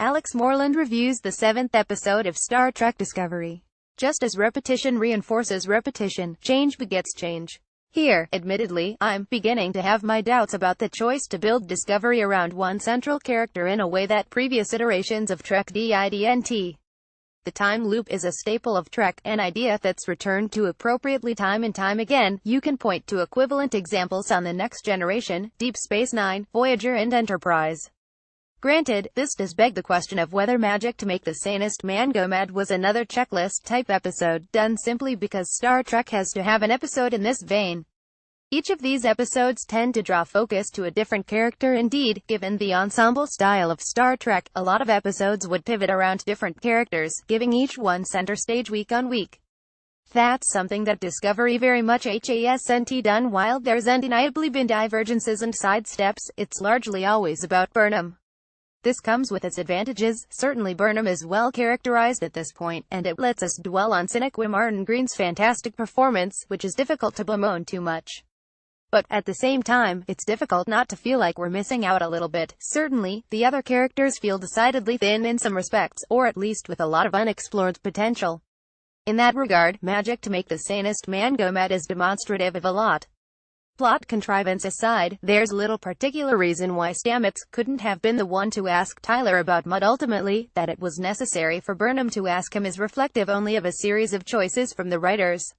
Alex Moreland reviews the 7th episode of Star Trek Discovery. Just as repetition reinforces repetition, change begets change. Here, admittedly, I'm beginning to have my doubts about the choice to build Discovery around one central character in a way that previous iterations of Trek didn't. The time loop is a staple of Trek, an idea that's returned to appropriately time and time again. You can point to equivalent examples on The Next Generation, Deep Space Nine, Voyager and Enterprise. Granted, this does beg the question of whether Magic to Make the Sanest Man Go Mad was another checklist-type episode, done simply because Star Trek has to have an episode in this vein. Each of these episodes tend to draw focus to a different character. Indeed, given the ensemble style of Star Trek, a lot of episodes would pivot around different characters, giving each one center stage week on week. That's something that Discovery very much hasn't done. While there's undeniably been divergences and sidesteps, it's largely always about Burnham. This comes with its advantages. Certainly Burnham is well characterized at this point, and it lets us dwell on cynic Martin Green's fantastic performance, which is difficult to bemoan too much. But, at the same time, it's difficult not to feel like we're missing out a little bit. Certainly, the other characters feel decidedly thin in some respects, or at least with a lot of unexplored potential. In that regard, Magic to Make the Sanest Man Go Mad is demonstrative of a lot. Plot contrivance aside, there's little particular reason why Stamets couldn't have been the one to ask Tyler about Mudd. Ultimately, that it was necessary for Burnham to ask him is reflective only of a series of choices from the writers.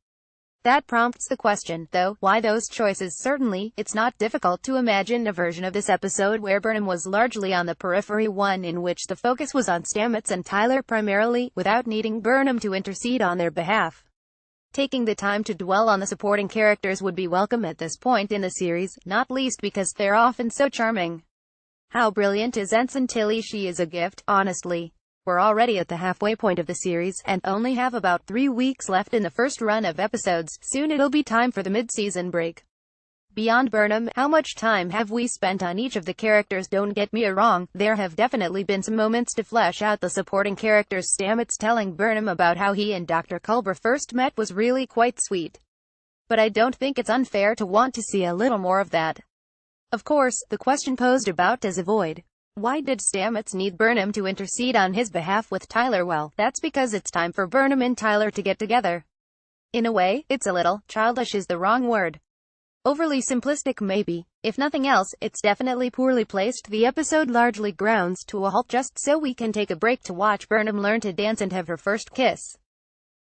That prompts the question, though, why those choices? Certainly, it's not difficult to imagine a version of this episode where Burnham was largely on the periphery, one in which the focus was on Stamets and Tyler primarily, without needing Burnham to intercede on their behalf. Taking the time to dwell on the supporting characters would be welcome at this point in the series, not least because they're often so charming. How brilliant is Ensign Tilly? She is a gift, honestly. We're already at the halfway point of the series, and only have about 3 weeks left in the first run of episodes. Soon it'll be time for the mid-season break. Beyond Burnham, how much time have we spent on each of the characters? Don't get me wrong, there have definitely been some moments to flesh out the supporting characters. Stamets telling Burnham about how he and Dr. Culber first met was really quite sweet. But I don't think it's unfair to want to see a little more of that. Of course, the question posed about does avoid. Why did Stamets need Burnham to intercede on his behalf with Tyler? Well, that's because it's time for Burnham and Tyler to get together. In a way, it's a little childish is the wrong word. Overly simplistic maybe. If nothing else, it's definitely poorly placed. The episode largely grounds to a halt just so we can take a break to watch Burnham learn to dance and have her first kiss.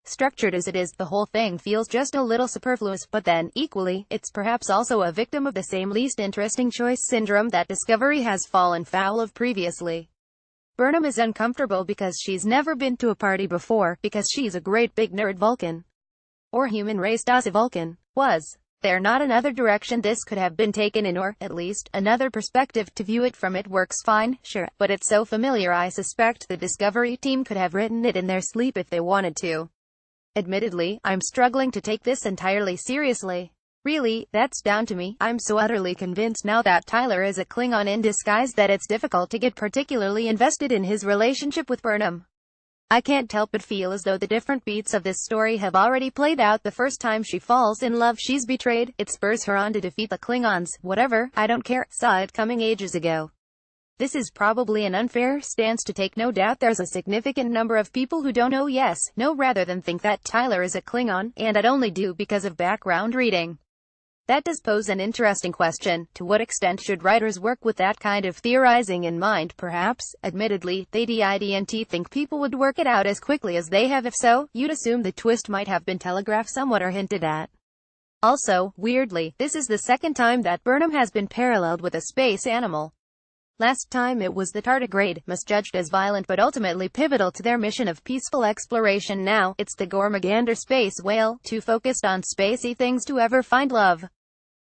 Structured as it is, the whole thing feels just a little superfluous, but then, equally, it's perhaps also a victim of the same least interesting choice syndrome that Discovery has fallen foul of previously. Burnham is uncomfortable because she's never been to a party before, because she's a great big nerd Vulcan. Or human race does a Vulcan. Was there not another direction this could have been taken in, or, at least, another perspective to view it from? It works fine, sure, but it's so familiar I suspect the Discovery team could have written it in their sleep if they wanted to. Admittedly, I'm struggling to take this entirely seriously. Really, that's down to me. I'm so utterly convinced now that Tyler is a Klingon in disguise that it's difficult to get particularly invested in his relationship with Burnham. I can't help but feel as though the different beats of this story have already played out. The first time she falls in love, she's betrayed. It spurs her on to defeat the Klingons. Whatever, I don't care. Saw it coming ages ago. This is probably an unfair stance to take. No doubt there's a significant number of people who don't know, yes, no, rather than think that Tyler is a Klingon, and I'd only do because of background reading. That does pose an interesting question. To what extent should writers work with that kind of theorizing in mind? Perhaps, admittedly, they didn't think people would work it out as quickly as they have. If so, you'd assume the twist might have been telegraphed somewhat or hinted at. Also, weirdly, this is the second time that Burnham has been paralleled with a space animal. Last time it was the tardigrade, misjudged as violent but ultimately pivotal to their mission of peaceful exploration. Now, it's the Gormagander space whale, too focused on spacey things to ever find love.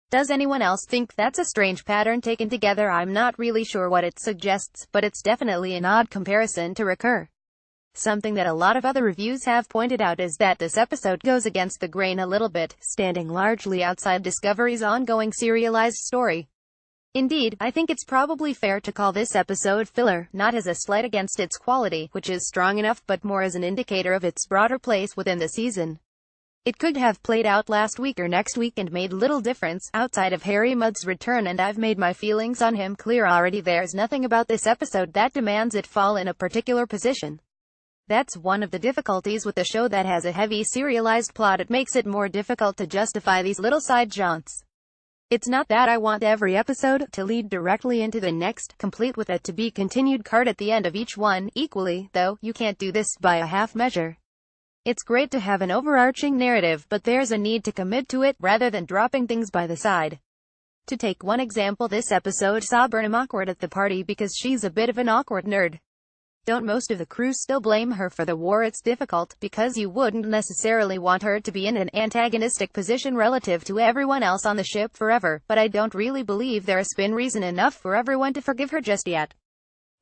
Does anyone else think that's a strange pattern taken together? I'm not really sure what it suggests, but it's definitely an odd comparison to recur. Something that a lot of other reviews have pointed out is that this episode goes against the grain a little bit, standing largely outside Discovery's ongoing serialized story. Indeed, I think it's probably fair to call this episode filler, not as a slight against its quality, which is strong enough, but more as an indicator of its broader place within the season. It could have played out last week or next week and made little difference, outside of Harry Mudd's return, and I've made my feelings on him clear already. There's nothing about this episode that demands it fall in a particular position. That's one of the difficulties with a show that has a heavy serialized plot. It makes it more difficult to justify these little side jaunts. It's not that I want every episode to lead directly into the next, complete with a to-be-continued card at the end of each one. Equally, though, you can't do this by a half measure. It's great to have an overarching narrative, but there's a need to commit to it, rather than dropping things by the side. To take one example, this episode saw Burnham awkward at the party because she's a bit of an awkward nerd. Don't most of the crew still blame her for the war? It's difficult, because you wouldn't necessarily want her to be in an antagonistic position relative to everyone else on the ship forever, but I don't really believe there's been reason enough for everyone to forgive her just yet.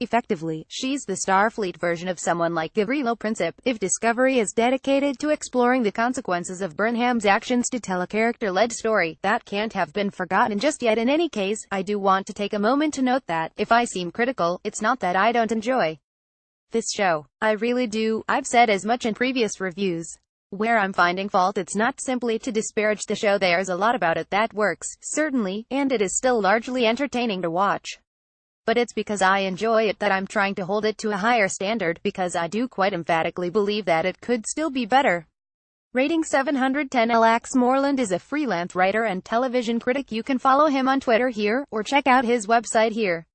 Effectively, she's the Starfleet version of someone like Gavrilo Princip. If Discovery is dedicated to exploring the consequences of Burnham's actions to tell a character-led story, that can't have been forgotten just yet. In any case, I do want to take a moment to note that, if I seem critical, it's not that I don't enjoy this show. I really do. I've said as much in previous reviews. Where I'm finding fault, it's not simply to disparage the show. There's a lot about it that works, certainly, and it is still largely entertaining to watch. But it's because I enjoy it that I'm trying to hold it to a higher standard, because I do quite emphatically believe that it could still be better. Rating 710. Alex Moreland is a freelance writer and television critic. You can follow him on Twitter here, or check out his website here.